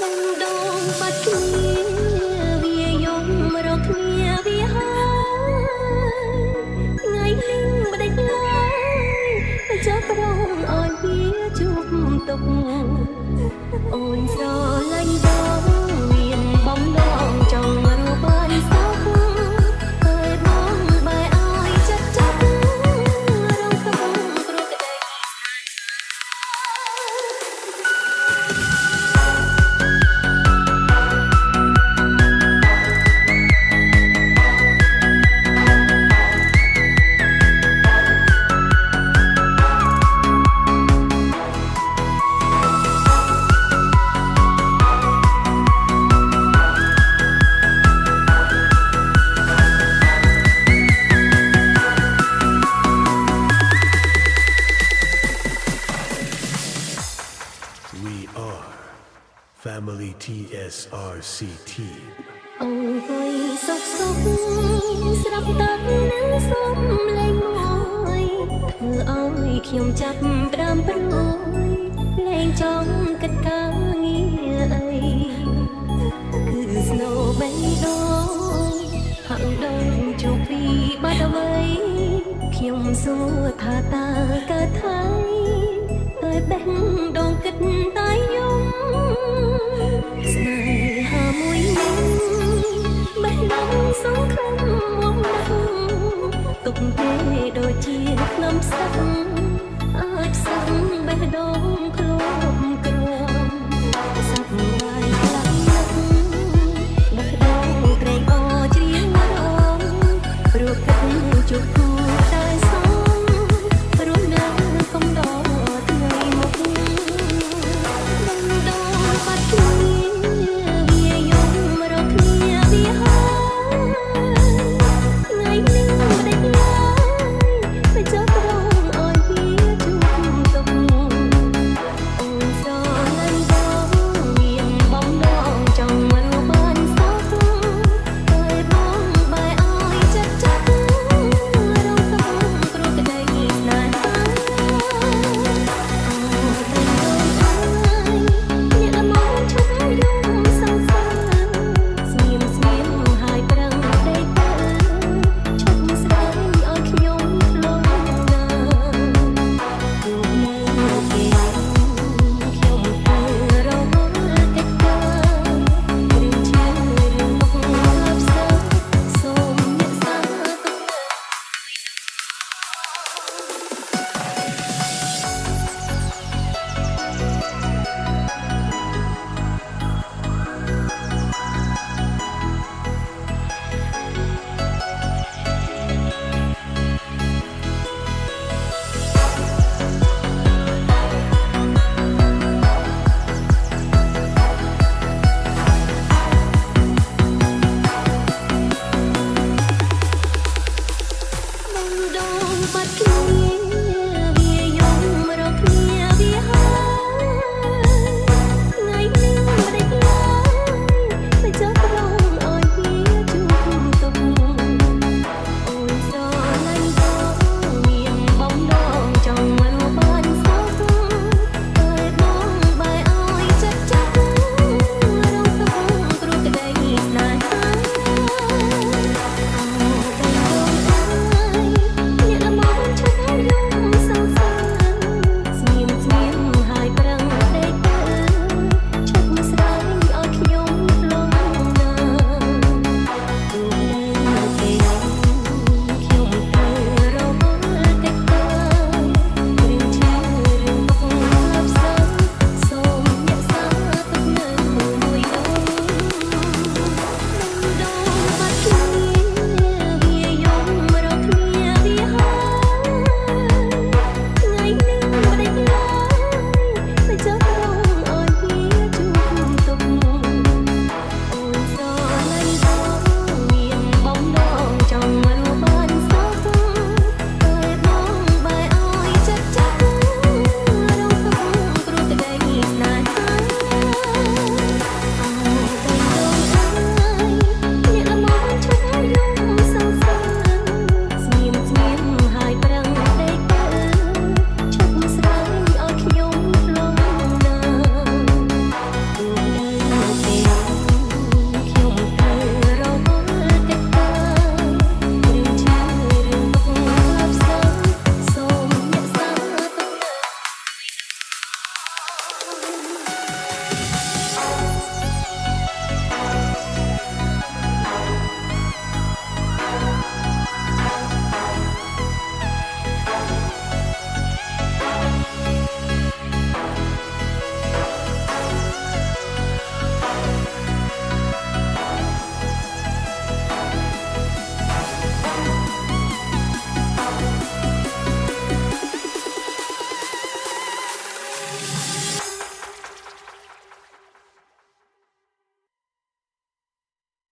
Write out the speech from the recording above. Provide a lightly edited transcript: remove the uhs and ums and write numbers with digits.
ដងបាត់គ្នាវាយំរកគ្នាវាហើយថ្ងៃនេះមិនដេចឡើយចាប់រងអោយវាជួបទុកអូនស្រឡាញ់បងមានបំដងចង់រស់បានសុខហើយបងបែរអោយចិត្តចាប់រងកំគ្រោះក្តី We are Family TSRC Team. អើយសុខសុខស្រាប់តែនឹងសុំលេងមួយធ្វើឲ្យខ្ញុំចាប់ផ្ដើមព្រួយលេងចង់គិតការងារអីគឺ Snow បេះដូងហាក់ដូចជួបពីបាត់អ្វីខ្ញុំសួរថាតើកើតថៃហើយបេះដូង